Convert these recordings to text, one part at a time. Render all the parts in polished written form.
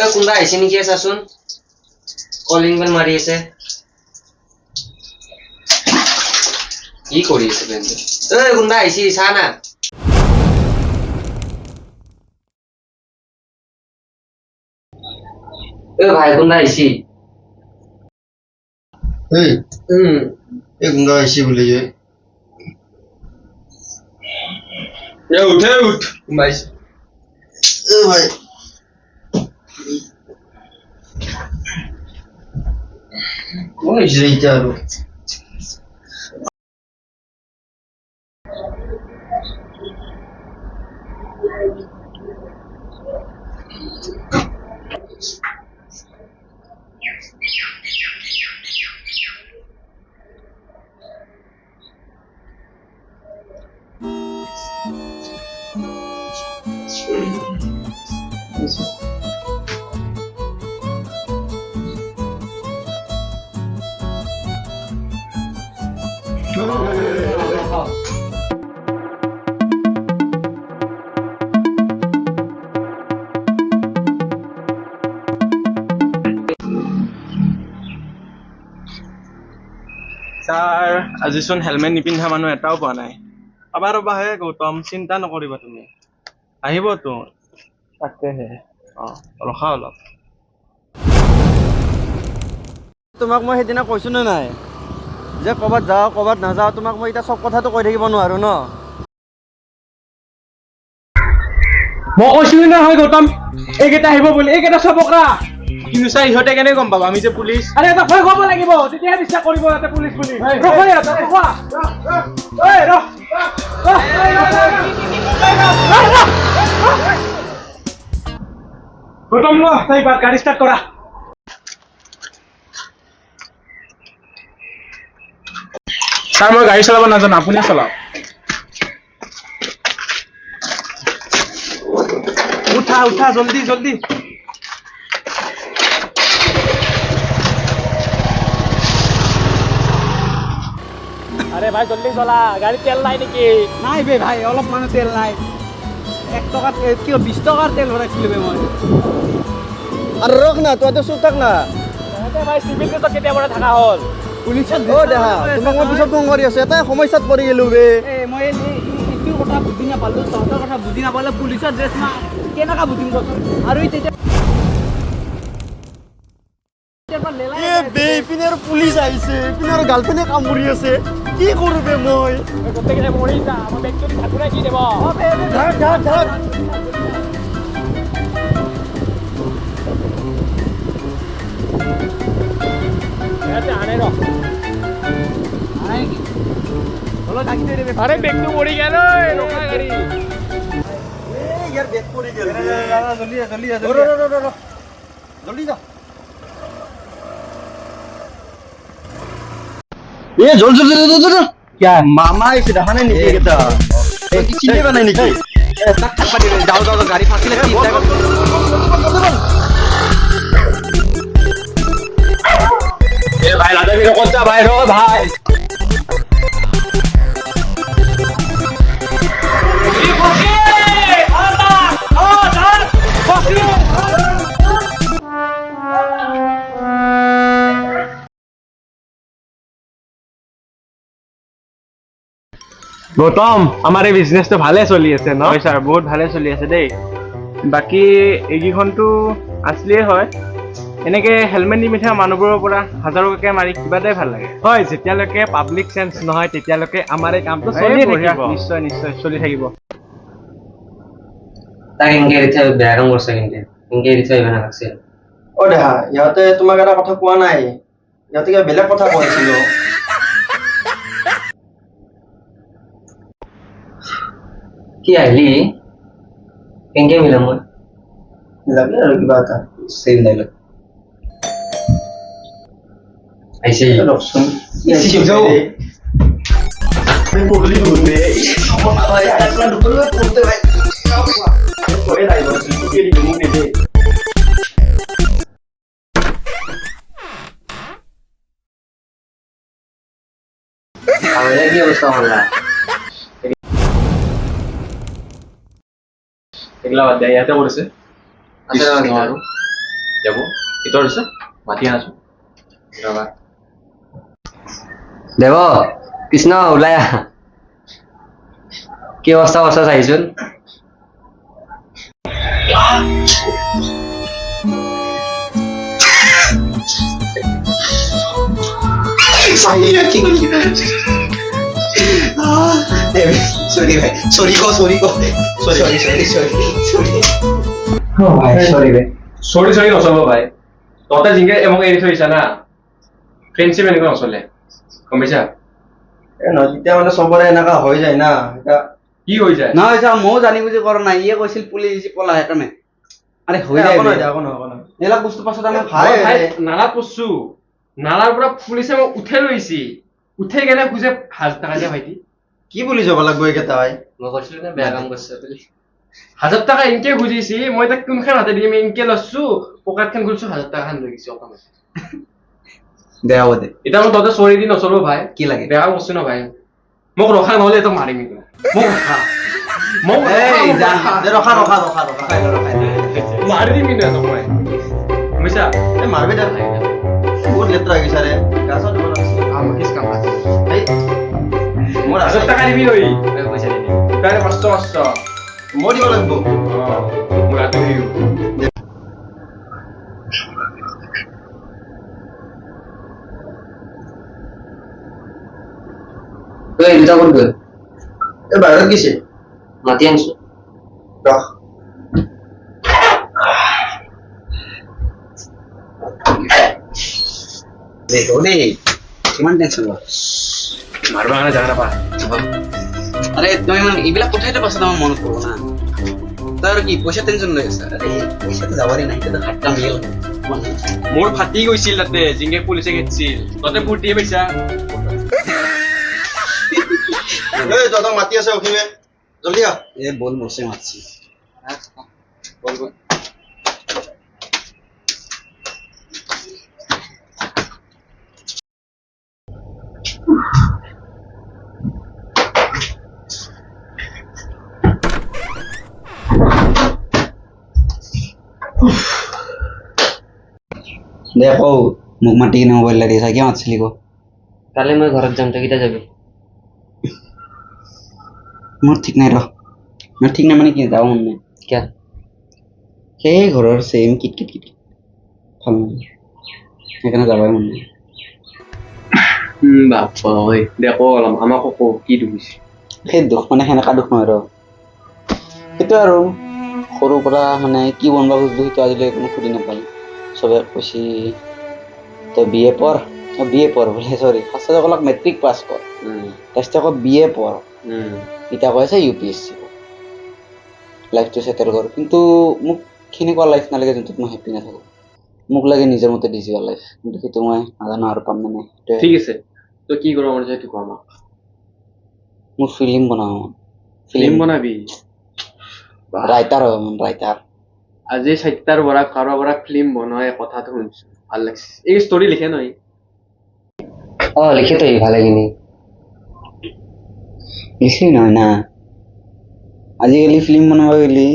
কোনোবা আহিছে নেকি চাচোন কলিং বেল মাৰি আছে কি কৰি আছে বেন্দে কোনোবা আহিছে চা না ভাই কোনোবা আহিছে কোনোবা আহিছে বুলি যে উঠ কোনোবা আহিছে ভাই কোন আহিছে এতিয়া আৰু ছাৰ আজিচোন হেলমেট নিপিন্ধা মানুহ এটাও পোৱা নাই ৰবাহে গৌতম চিন্তা নকৰিবা তুমি আহিবতো তাকেহে ৰখা অলপ তোমাক মই সেইদিনা কৈছো নে নাই যে ক'ৰবাত যাওঁ ক'ৰবাত নাযাওঁ তোমাক মই এতিয়া চব কথাটো কৈ থাকিব নোৱাৰো ন মই কৈছিলো নহয় গৌতম এইকেইটা আহিব বুলি এইকেইটা চবকা কিন্তু ছাৰ ইহঁতে কেনেকৈ গম পাব আমি যে পুলিচ আৰে এটা ভয় খাব লাগিব তেতিয়াহে বিশ্বাস কৰিব ইয়াতে পুলিচ বুলি গৌতম গাড়ী ষ্টাৰ্ট কৰা ছাৰ মই গাড়ী চলাব নাজানো আপুনিয়ে চলাওক উঠা উঠা জলদি জলদি আরে ভাই জলদি চলা গাড়ি তেল নাই নেকি নাই বে ভাই অলপ মানে তেল নাই 1 টাকা কি 20 টাকার তেল ভরাইছিল বে মই আৰু ৰখ না তইতো চুপ থাক না আরে ভাই সিভিল কেস কেতিয়া বড় থাকা হল পুলিচত দেহা তোমাক মই পিছত ফোন কৰি আছো এটা সমস্যাত পৰি গেলো বে মই এইটো কথা বুজি নাপালো তহঁতৰ কথা বুজি নাপালে পুলিচৰ ড্ৰেছ মা কেনেকা বুজিম কচোন আৰু তেতিয়া বে ইপিনে আৰু পুলিচ আহিছে ইপিনে আৰু গাৰ্লফ্ৰেণ্ডে কাম কৰি আছে কি কৰো বে মই গোটেইকেইটা মৰি যা মই বেগটো ঠাকুৰাই কি দেব ঢাক ঢাক ঢাক আনে ৰ আৰে বেগটো মৰি গেল ৰখা গাড়ী ইয়াৰ বেগ পৰি গেল জলদি জলদি জলদি যা জল জল জল জল क्या मामा इसे दहाने नहीं केता की चिन्हे बनाई नहीं की तक थक पड़ी जाओ जाओ गाड़ी फांसी लगी ए भाई राधा भी रोको जा भाई रो भाई গৌতম আমাৰ এই বিজনেছটো ভালে চলি আছে ন হয় ছাৰ বহুত ভালে চলি আছে দেই বাকী এইকেইখনটো আছলিয়ে হয় এনেকে হেলমেট নিপিন্ধা মানুহবোৰৰ পৰা হাজাৰকে মাৰি কিবাটাই ভাল লাগে হয় যেতিয়ালৈকে পাব্লিক চেঞ্চ নহয় তেতিয়ালৈকে আমাৰ এই কামটো চলি থাকিব নিশ্চয় নিশ্চয় চলি থাকিব তাক ইংগে ৰিথা বেয়া কাম কৰিছে ইংগে ৰিথা ইমান আছে দেহা ইহঁতে তোমাক এটা কথা কোৱা নাই ইহঁতে কিবা বেলেগ কথা কৈছিল কি আহিলি কেংকে মিলাম মই মিলাবি আৰু কিবা এটা চেল ডাইলগ আইছে ৰখচোন যাও আমি পঢ়লি বলবে ভাই আইসলা ঢুকলে পড়তে ভাই করে নাই বলছি কি দি মুখ দে আমাদের কি অবস্থা হলো এগুলা বাদ দেয় ইয়াতে কৰিছে আছে না তোমাৰ যাব ভিতৰত আছে মাতি আছো ৰবা দেৱ কৃষ্ণ ওলাই আহা কি অৱস্থা চাইছোন সৰি ভাই সৰি কো সৰি সৰি চৰি নচলিব ভাই তহঁতে জিংকে মোক এৰি থৈছা না ফ্ৰেণ্ডশ্বিপ এনেকুৱা নচলে গম পাইছা তেতিয়া মানে চবৰে এনেকা হৈ যায় না এটা কি হৈ যায় নহয় চা ময়ো জানি বুজি কৰা নাই ইয়ে কৈছিল পুলিচ পলা সেইকাৰণে আৰে হৈ যায় এইবিলাক বস্তু পাছত আমি মই ভাই নালাত পৰছো নালাৰ পৰা পুলিচে মোক উঠাই লৈছি উঠাই কেনে খুজে হাজাৰ টকা দিয়া ভাইটি কি বুলি যাব লাগব এইকেইটা ভাই মই কৈছিলো না বেয়া কাম কৰিছে বুলি 1000 টকা ইনকে খুজিছি মই তাক কোনখান হাতে দিম ইনকে লৈছো পকেটখন খুলছো 1000 টকা খান লৈ গৈছি অকমান বেয়া হ'ব দে এটা মই তহঁতে চৰি দি নচলো ভাই কি লাগে বেয়া বস্তু ন ভাই মোক ৰখা নহ'লে তোক মাৰিম কিন্তু মোক ৰখা মাৰি দিম কিন্তু এতক মই বুজিছা মারবে দে বহুত লেত্রা হয়ে গেছে রে গাছ দিব লাগছে আমার কিস কাম আছে এই মোর 1000 টাকা দিবি ওই পইচা দিবি তারে 500 মোর দিব লাগবো মোৰ ৰাতি দিও তই দুটা কোন গ'ল এ বাইরে কিছে মাতি আনছো রাখ দেখো নে কিমান টেনশন ল মারবা না জানা পা আরে তুমি মানে এইবিলাক কথাইতো পাছত আমার মনত পড়ো না তার কি পয়সা টেনশন লৈ আছে আরে পয়সা তো যাবারই নাই তো হাতটা মিল মোৰ ফাটি গৈছিল তাতে জিংকে পুলিচে গেছিল ততে ফুটি পাইছা এই দাদা মাতি আছে ওখিবে জলদি আ এ বল মোরসে মারছি বল বল দেখো মুখ মাটি কিনে মোবাইল লাগি আছে কি মারছিলি গো কালি মই ঘৰত যাম তই কেতিয়া যাবি মোৰ ঠিক নাই মোৰ ঠিক নাই মানে কি যাও মন নাই কিয় সেই ঘৰৰ সেম কিট কিট কিট ভাল নালাগে সেইকাৰণে যাবই মন নাই বাপ্পা ঐ দেখো অলপ আমাকো কো কি দুখিছে সেই দুখ মানে সেনেকা দুখ নহয় সেইটো আৰু সৰুৰ পৰা মানে কি বনবা খুজিলো সেইটো আজিলৈকে কোনো সুধি নাপালে চবে কৈছি তই বিএ পঢ় বোলে চৰি ফাৰ্ষ্টত অকলক মেট্ৰিক পাছ কৰ তাৰপিছত আকৌ বিএ পঢ় এতিয়া কৈছে UPSC লাইফটো ছেটেল কৰ কিন্তু মোক সেনেকুৱা লাইফ নালাগে যোনটোত মই হেপ্পী নাথাকোঁ মোক লাগে নিজৰ মতে দি যোৱা লাইফ কিন্তু সেইটো মই নাজানো আৰু পাম নে নাই ঠিক আছে তই কি কৰিব মন যায় সেইটো কোৱা আমাক মোৰ ফিল্ম বনাওঁ ফিল্ম বনাবি ৰাইটাৰ হ'ব মন ৰাইটাৰ আজি সাহিত্যৰ পৰা কাৰোবাৰ পৰা ফিল্ম বনোৱা কথাটো শুনিছো ভাল লাগিছে এই ষ্টৰি লিখে নহয় লিখে তই ভালেখিনি লিখি নহয় না আজিকালি ফিল্ম বনাব গ'লে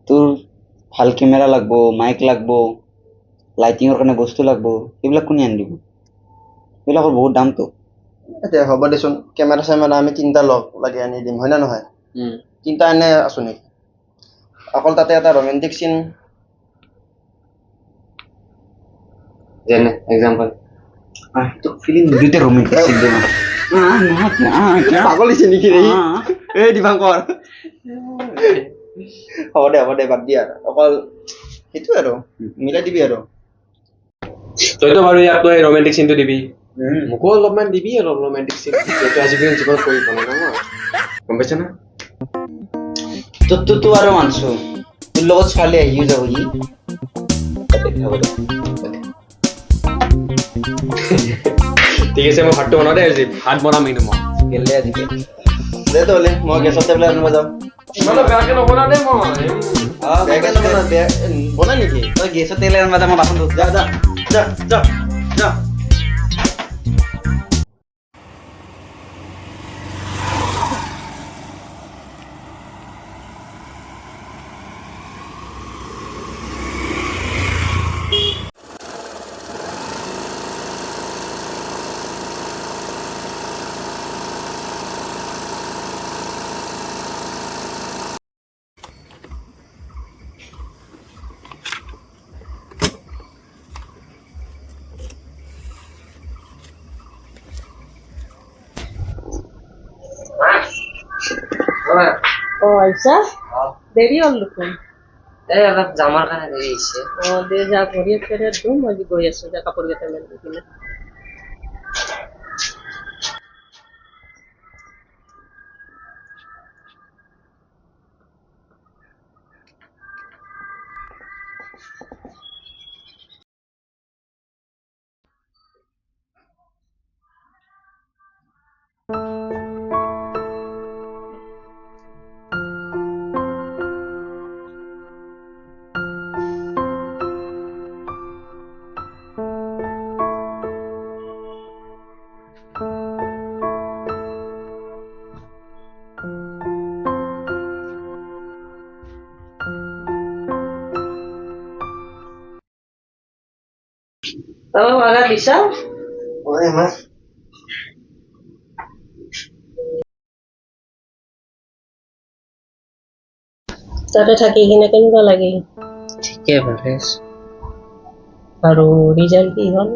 তোৰ ভাল কেমেৰা লাগব মাইক লাগব লাইটিঙৰ কাৰণে বস্তু লাগব এইবিলাক কোনে আনি দিব এইবিলাকৰ বহুত দামটো এতিয়া হ'ব দেচোন কেমেৰা চেমেৰা আমি তিনিটা লগ লাগে আনি দিম হয় না নহয় তিনিটা এনে আছো নেকি অকল তাতে এটা ৰোমেণ্টিক চিন যেনে এক্সাম্পল তোক ফিল্ম দুইটা ৰোমেণ্টিক চিন দিব পাগল হৈছে নেকি ৰে এই দিবাংকৰ হ'ব দে বাদ দিয়া অকল সেইটো আৰু মিলাই দিবি আৰু তইতো বাৰু ইয়াক তই ৰোমেণ্টিক চিনটো দিবি মোকো অলপমান দিবি অলপ ৰোমেণ্টিক চিন যিহেতু আজিকালি জীৱনত কৰি পোৱা নাই ন গম পাইছা না তোৰতো আৰু মানছো তোৰ লগত ছোৱালী আহিও যাব ই হ'ব দে ঠিক আছে মই ভাতটো বনাওঁ দে আজি ভাত বনাম কিন্তু মই গেলে আজি দে তহলে মই গেছৰ টেবলেট আনিব যাওঁ ইমান বেয়াকে নবনাওঁ দেই মই বেয়াকে নবনা বেয়া বনা নেকি তই গেছত তেল আনবা যা মই বাচন ধুম যা পইচা দেৰি হ'ল দেখোন এই অলপ জামাৰ কাৰণে দেৰি হৈছে দে যা ঘড়ীয়ে ফেৰে দিওঁ মই গৈ আছো যা কাপোৰ কেইটা মেলি কিনে বাগা দিছা ওই মা তাতে থাকি কিনে কেনেকুৱা লাগিল ঠিকে ভালে আছে আৰু ৰিজাল্ট কি হ'ল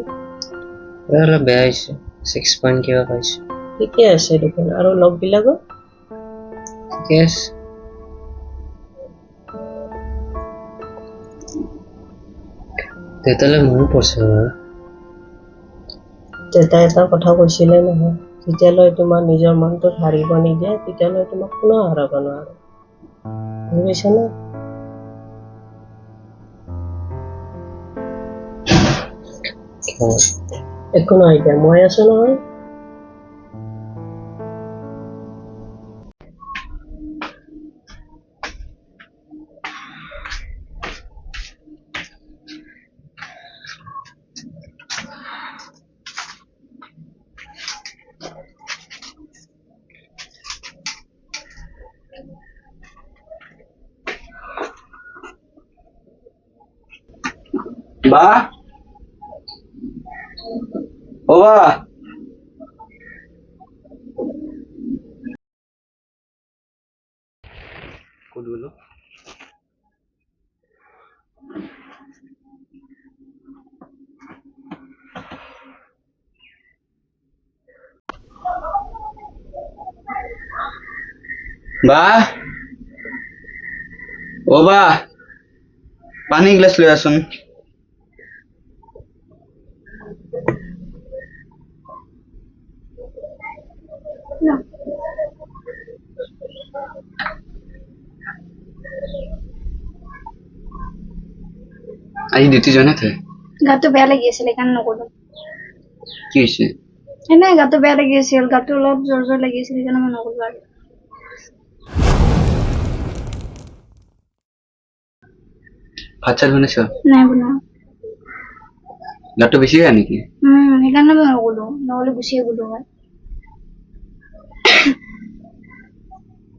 অলপ বেয়া হৈছে 6 পইণ্ট কিবা পাইছোঁ ঠিকে আছে দেখোন আৰু লগবিলাকো ঠিকে আছে তেতিয়াহ'লে ময়ো পঢ়ছে বাৰু দেউতাই এটা কথা কৈছিলে নহয় যেতিয়ালৈ তোমাৰ নিজৰ মনটোক হাৰিব নিদিয়ে তেতিয়ালৈ তোমাক কোনেও হাৰাব নোৱাৰে বুজিছা নে একো নহয় এতিয়া মই আছো নহয় বা ও বা ক'ত গ'লো বা ও বা পানী গ্লাস লৈ আছোন আজি ডিউটি যোৱা নাই তই গাটো বেয়া লাগি আছিল সেইকাৰণে নগলো কি হৈছে এনেই গাটো বেয়া লাগি আছিল গাটো অলপ জ্বৰ জ্বৰ লাগি আছিল সেইকাৰণে মই নগলো আৰু ভাত চাত বনাইছ নাই বনোৱা গাটো বেছি বেয়া নেকি সেইকাৰণে মই নগলো নহ'লে গুচিয়ে গলো হয়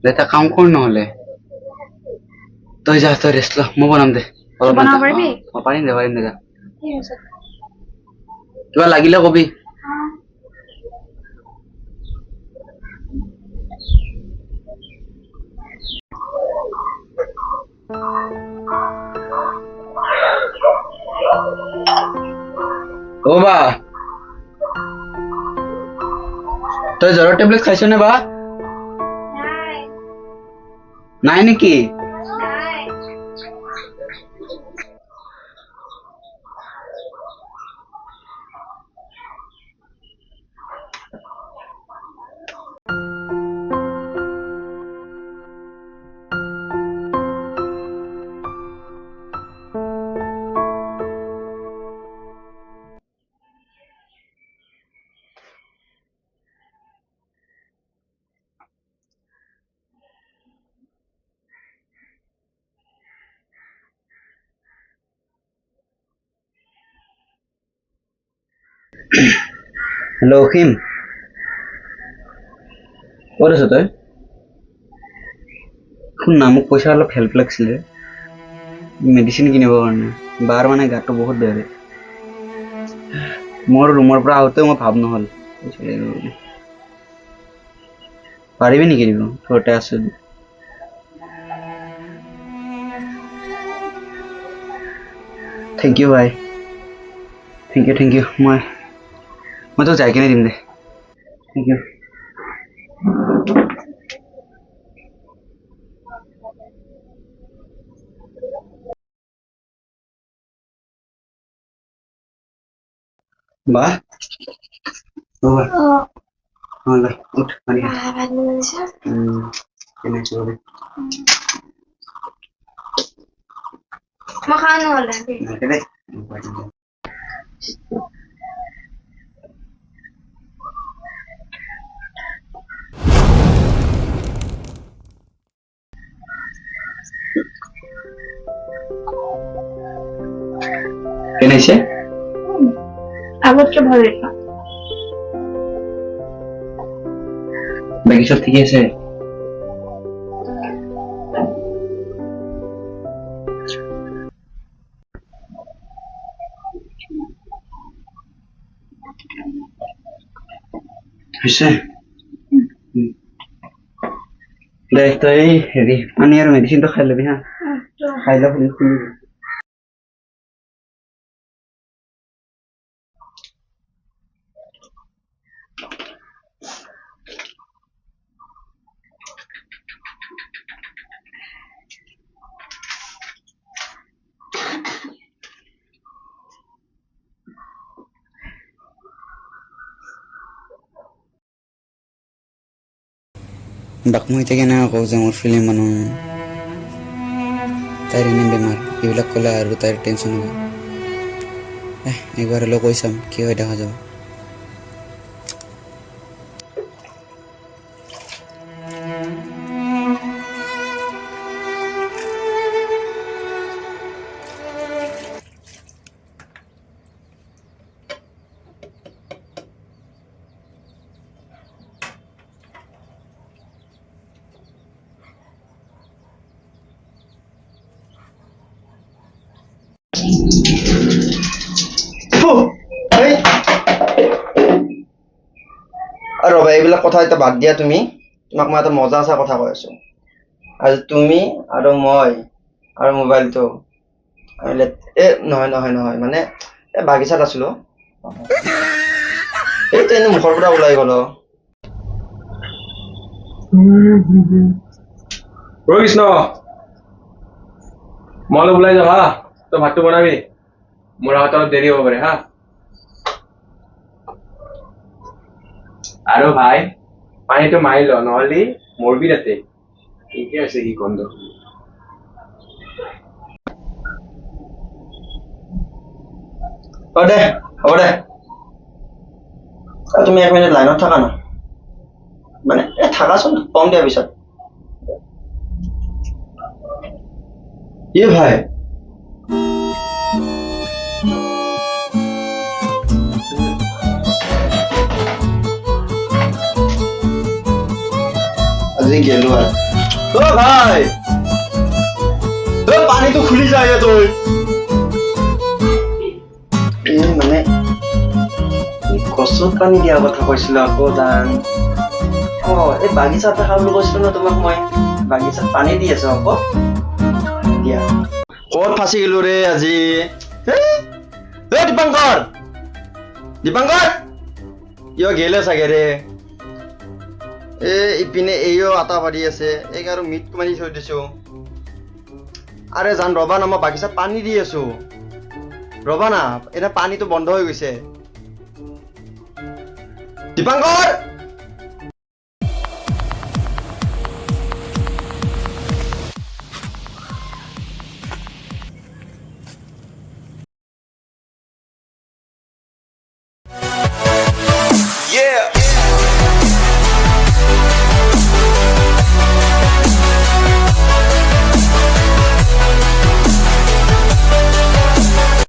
এটা কাম কৰ নহ'লে তই যা তই ৰেষ্ট ল মই বনাম দে তই বনাব পাৰিবি পাৰিম দে যা ঠিক আছে কিবা লাগিলে কবি ও বা তই জ্বৰৰ টেবলেট খাইছ নে বা নাই নেকি হেল্ল' অসীম ক'ত আছ তই শুন না মোক পইচা অলপ হেল্প লাগিছিলে মেডিচিন কিনিবৰ কাৰণে বাৰ মানে গাটো বহুত বেয়া ৰে মোৰ ৰুমৰ পৰা আহোঁতেও মই ভাব নহ'ল পইচা লাগিব বুলি পাৰিবি নেকি দিব ঘৰতে আছো থেংক ইউ ভাই থেংক ইউ মই তোক যাই কিনে দিম দে থেংক ইউ বা বাবা Oh, হলা উঠ পানি ভাত বনাইছে কেনে চলে মই খাওঁ নহ'লে দে কেনেছে আগতকে ভালেই খাওঁ বাকি সব ঠিক আছে হৈছে দে তই হেৰি পানী আৰু মেডিচিনটো খাই ল'বি হা খাই ল শুনি বাক মই এতিয়া কেনেকৈ কওঁ যে মোৰ ফিল্ম মানুহ তাইৰ এনে বেমাৰ এইবিলাক ক'লে আৰু তাইৰ টেনশ্যন হ'ব একবাৰ হ'লেও কৈ চাম কি হয় দেখা যাব আৰু ৰবা এইবিলাক কথা এতিয়া বাদ দিয়া তুমি তোমাক মই এটা মজা চা কথা কৈ আছো আজি তুমি আৰু মই আৰু মোবাইলটো নহয় মানে বাগিচাত আছিলো এইটো এনে মুখৰ পৰা ওলাই গ'ল কৃষ্ণ মই অলপ ওলাই যাম হা তই ভাতটো বনাবি মোৰ হাতত অলপ দেৰি হ'ব পাৰে হা আৰু ভাই পানীটো মাৰি ল নহ'লে মৰবি তাতে ঠিকে আছে কি গন্ধ হ'ব দে তুমি 1 মিনিট লাইনত থাকা না মানে থাকাচোন কম দিয়া পিছত ভাই আজি গেলো আৰু ভাই পানীটো খুলি যায় তই মানে গছত পানী দিয়াৰ কথা কৈছিলো আকৌ দান এই বাগিচাত দেখা বুলি কৈছিলো ন তোমাক মই বাগিচাত পানী দি আছো আকৌ দিয়া ক'ত ফাঁচি গলো ৰে আজি দীপাংকৰ কিয় গেলে চাগে ৰে ইপিনে এইও আটা বাঢ়ি আছে এই আৰু মিট মাৰি থৈ দিছো আৰে জান ৰবা না মই বাগিচাত পানী দি আছো ৰবা না এতিয়া পানীটো বন্ধ হৈ গৈছে দীপাংকৰ